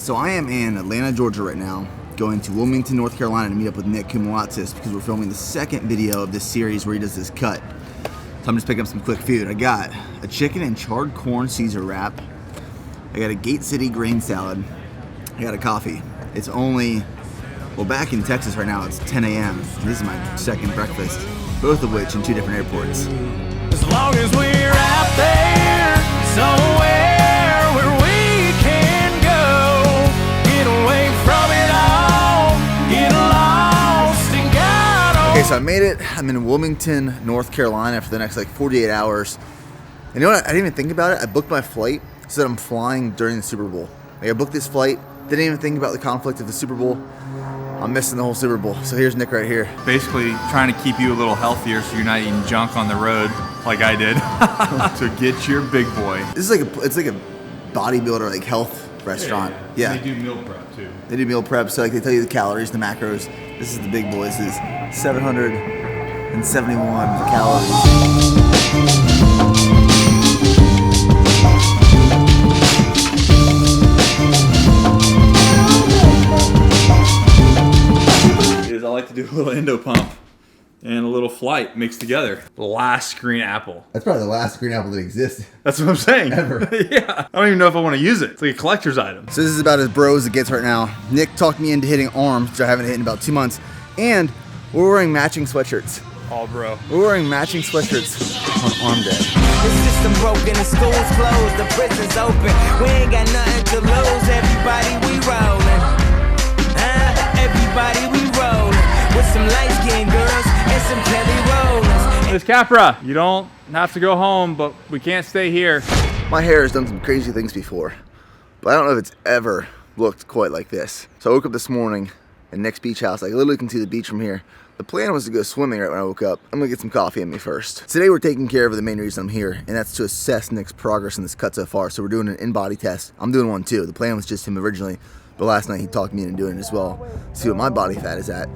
So I am in Atlanta, Georgia right now, going to Wilmington, North Carolina to meet up with Nick Kumalatzis because we're filming the second video of this series where he does this cut. So I'm just picking up some quick food. I got a chicken and charred corn Caesar wrap. I got a Gate City grain salad. I got a coffee. It's only, well, back in Texas right now, it's 10 a.m. This is my second breakfast, both of which in two different airports. As long as we're out there, somewhere where we can go, get away from it all, get lost in God. Okay, so I made it. I'm in Wilmington, North Carolina for the next like 48 hours. And you know what? I didn't even think about it. I booked my flight so that I'm flying during the Super Bowl. Like I booked this flight, didn't even think about the conflict of the Super Bowl. I'm missing the whole Super Bowl. So here's Nick right here. Basically trying to keep you a little healthier so you're not eating junk on the road like I did. So get your big boy. This is like a bodybuilder, like health restaurant. Yeah. They do meal prep too. They do meal prep, so like they tell you the calories, the macros. This is the big boy. This is 771 calories. I like to do a little endo pump and a little flight mixed together. The last green apple. That's probably the last green apple that exists. That's what I'm saying. Ever. Yeah. I don't even know if I want to use it. It's like a collector's item. So this is about as bro as it gets right now. Nick talked me into hitting arms, which I haven't hit in about 2 months. And we're wearing matching sweatshirts. All bro. We're wearing matching sweatshirts on arm day. The system broken, the school's closed, the prison's open. We ain't got nothing to lose. Everybody we rolling. Everybody we rolling. With some light-skinned girls and some Kelly Rollins. Miss Capra, you don't have to go home, but we can't stay here. My hair has done some crazy things before, but I don't know if it's ever looked quite like this. So I woke up this morning at Nick's beach house. I literally can see the beach from here. The plan was to go swimming right when I woke up. I'm gonna get some coffee in me first. Today we're taking care of the main reason I'm here, and that's to assess Nick's progress in this cut so far. So we're doing an in-body test. I'm doing one too. The plan was just him originally, but last night he talked me into doing it as well. See what my body fat is at.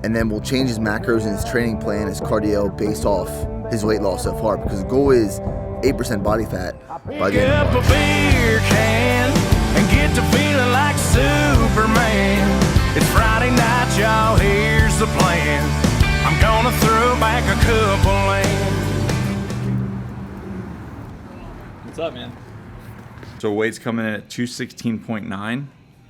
And then we'll change his macros and his training plan, his cardio based off his weight loss so far, because the goal is 8% body fat by the end of the month. Pick up a beer can and get to feeling like Superman. It's Friday night, y'all, here's the plan. I'm gonna throw back a couple and... What's up, man? So weight's coming in at 216.9.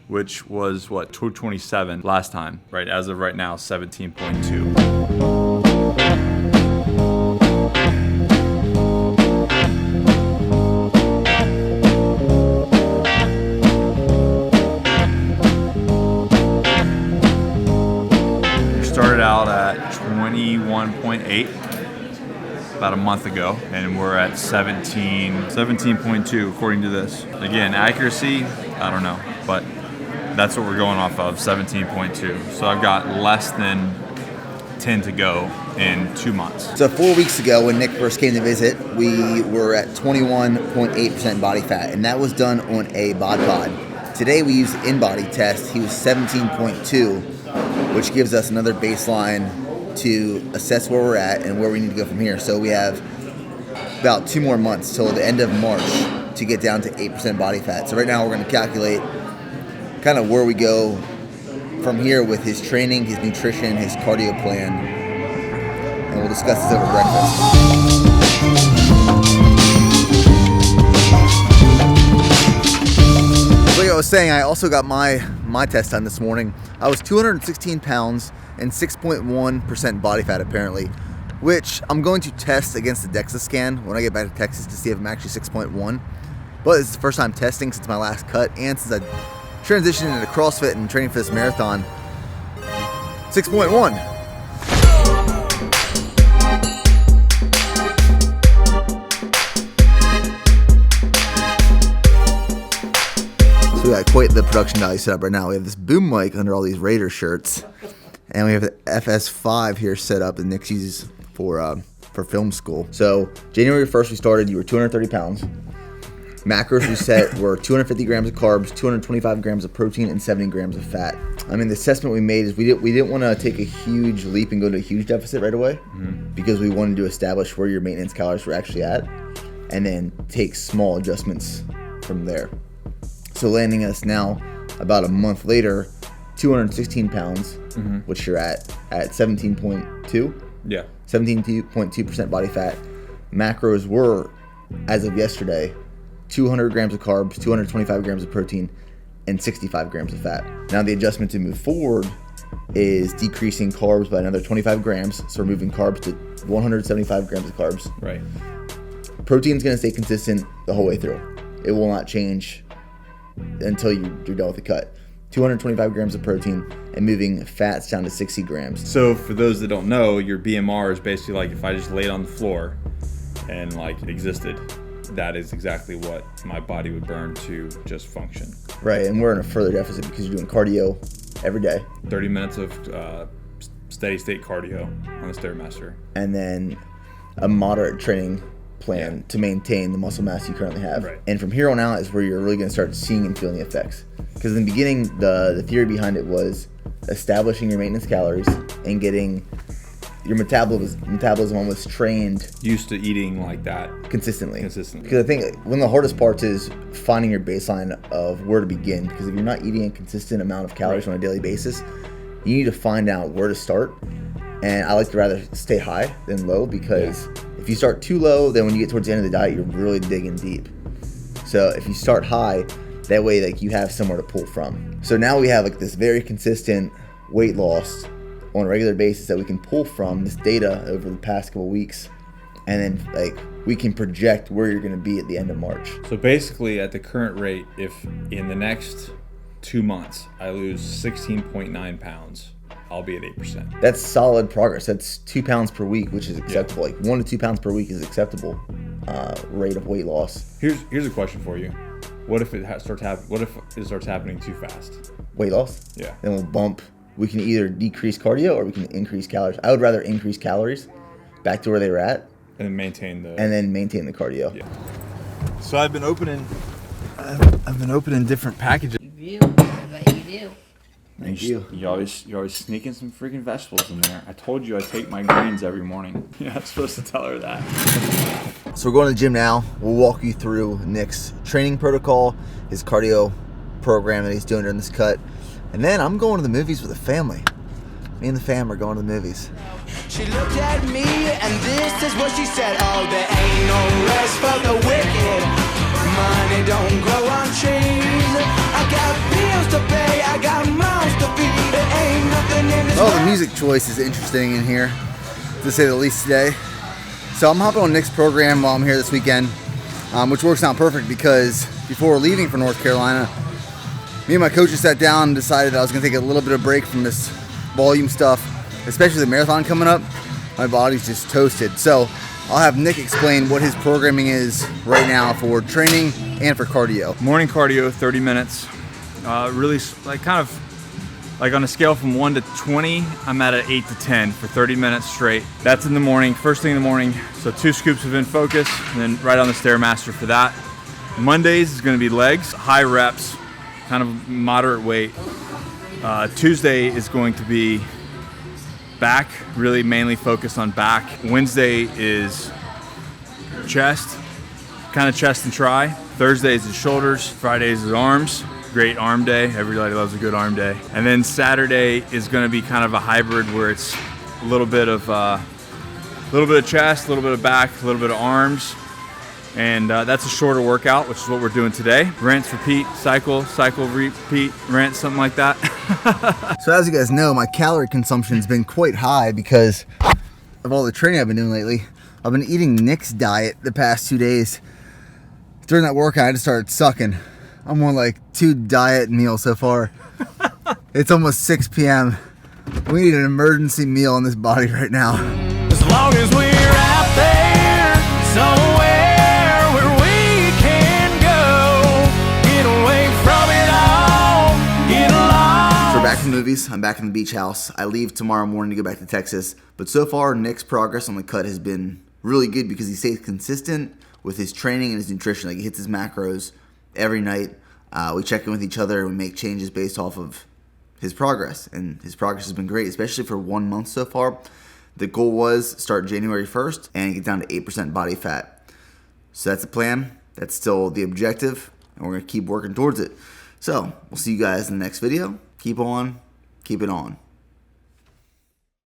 which was what, 227 last time, right? As of right now, 17.2. We started out at 21.8 about a month ago, and we're at 17.2 according to this. Again, accuracy, I don't know, but that's what we're going off of, 17.2. So I've got less than 10 to go in 2 months. So 4 weeks ago when Nick first came to visit, we were at 21.8% body fat, and that was done on a bod pod. Today we used the in-body test. He was 17.2, which gives us another baseline to assess where we're at and where we need to go from here. So we have about 2 more months till the end of March to get down to 8% body fat. So right now we're going to calculate kind of where we go from here with his training, his nutrition, his cardio plan, and we'll discuss this over breakfast. Like I was saying, I also got my test done this morning. I was 216 pounds and 6.1% body fat apparently, which I'm going to test against the DEXA scan when I get back to Texas to see if I'm actually 6.1. But it's the first time testing since my last cut and since I transitioning into CrossFit and training for this marathon. 6.1. So we got quite the production value set up right now. We have this boom mic under all these Raider shirts, and we have the FS5 here set up that Nick uses for film school. So January 1st we started. You were 230 pounds. Macros we set were 250 grams of carbs, 225 grams of protein, and 70 grams of fat. I mean, the assessment we made is we didn't want to take a huge leap and go to a huge deficit right away, because we wanted to establish where your maintenance calories were actually at, and then take small adjustments from there. So landing us now about a month later, 216 pounds, which you're at 17.2. Yeah. 17.2% body fat. Macros were, as of yesterday, 200 grams of carbs, 225 grams of protein, and 65 grams of fat. Now the adjustment to move forward is decreasing carbs by another 25 grams. So we're moving carbs to 175 grams of carbs. Right. Protein's going to stay consistent the whole way through. It will not change until you're done with the cut. 225 grams of protein and moving fats down to 60 grams. So for those that don't know, your BMR is basically like if I just laid on the floor and like it existed, that is exactly what my body would burn to just function. Right, and we're in a further deficit because you're doing cardio every day. 30 minutes of steady state cardio on the Stairmaster. And then a moderate training plan to maintain the muscle mass you currently have. Right. And from here on out is where you're really going to start seeing and feeling the effects. Because in the beginning, the theory behind it was establishing your maintenance calories and getting your metabolism almost trained Used to eating like that. consistently. Consistently. Because I think one of the hardest parts is finding your baseline of where to begin. Because if you're not eating a consistent amount of calories on a daily basis, you need to find out where to start. And I like to rather stay high than low, because if you start too low, then when you get towards the end of the diet, you're really digging deep. So if you start high, that way like you have somewhere to pull from. So now we have like this very consistent weight loss on a regular basis that we can pull from this data over the past couple weeks, and then like we can project where you're going to be at the end of March. So basically at the current rate, if in the next 2 months I lose 16.9 pounds, I'll be at 8%. That's solid progress. That's 2 pounds per week, which is acceptable. Like 1 to 2 pounds per week is acceptable rate of weight loss. Here's a question for you. What if it starts happening too fast? Weight loss? Yeah. Then we'll bump. We can either decrease cardio or we can increase calories. I would rather increase calories back to where they were at, And then maintain the the cardio. Yeah. So I've been opening different packages. You do. I bet you do. Thank you. You always sneaking some freaking vegetables in there. I told you I take my greens every morning. Yeah, I'm supposed to tell her that. So we're going to the gym now. We'll walk you through Nick's training protocol, his cardio program that he's doing during this cut. And then I'm going to the movies with the family. Me and the fam are going to the movies. She looked at me and this is what she said. Oh, there ain't no rest for the wicked. Money don't grow on trees. I got bills to pay, I got mouths to feed. There ain't nothing in this Oh, the world. music choice is interesting in here, to say the least today. So I'm hopping on Nick's program while I'm here this weekend, which works out perfect because before we're leaving for North Carolina, me and my coaches sat down and decided that I was going to take a little bit of break from this volume stuff, especially the marathon coming up. My body's just toasted. So I'll have Nick explain what his programming is right now for training and for cardio. Morning cardio, 30 minutes. Really, kind of on a scale from 1 to 20, I'm at an 8 to 10 for 30 minutes straight. That's in the morning, first thing in the morning. So 2 scoops of In Focus, and then right on the Stairmaster for that. Mondays is going to be legs, high reps, kind of moderate weight. Tuesday is going to be back, really mainly focused on back. Wednesday is chest, kind of chest and tri. Thursdays is shoulders. Fridays is arms. Great arm day. Everybody loves a good arm day. And then Saturday is going to be kind of a hybrid where it's a little bit of chest, a little bit of back, a little bit of arms. And that's a shorter workout, which is what we're doing today. Rinse, repeat, cycle, repeat, rinse, something like that. So as you guys know, my calorie consumption's been quite high because of all the training I've been doing lately. I've been eating Nick's diet the past 2 days. During that workout, I just started sucking. I'm on like 2 diet meals so far. It's almost 6 p.m. We need an emergency meal in this body right now. As long as we're out there somewhere where we can go, get away from it all, get along. So we're back from the movies. I'm back in the beach house. I leave tomorrow morning to go back to Texas. But so far, Nick's progress on the cut has been really good because he stays consistent with his training and his nutrition. Like he hits his macros every night. We check in with each other and we make changes based off of his progress. And his progress has been great, especially for 1 month so far. The goal was start January 1st and get down to 8% body fat. So that's the plan. That's still the objective. And we're going to keep working towards it. So we'll see you guys in the next video. Keep on, keep it on.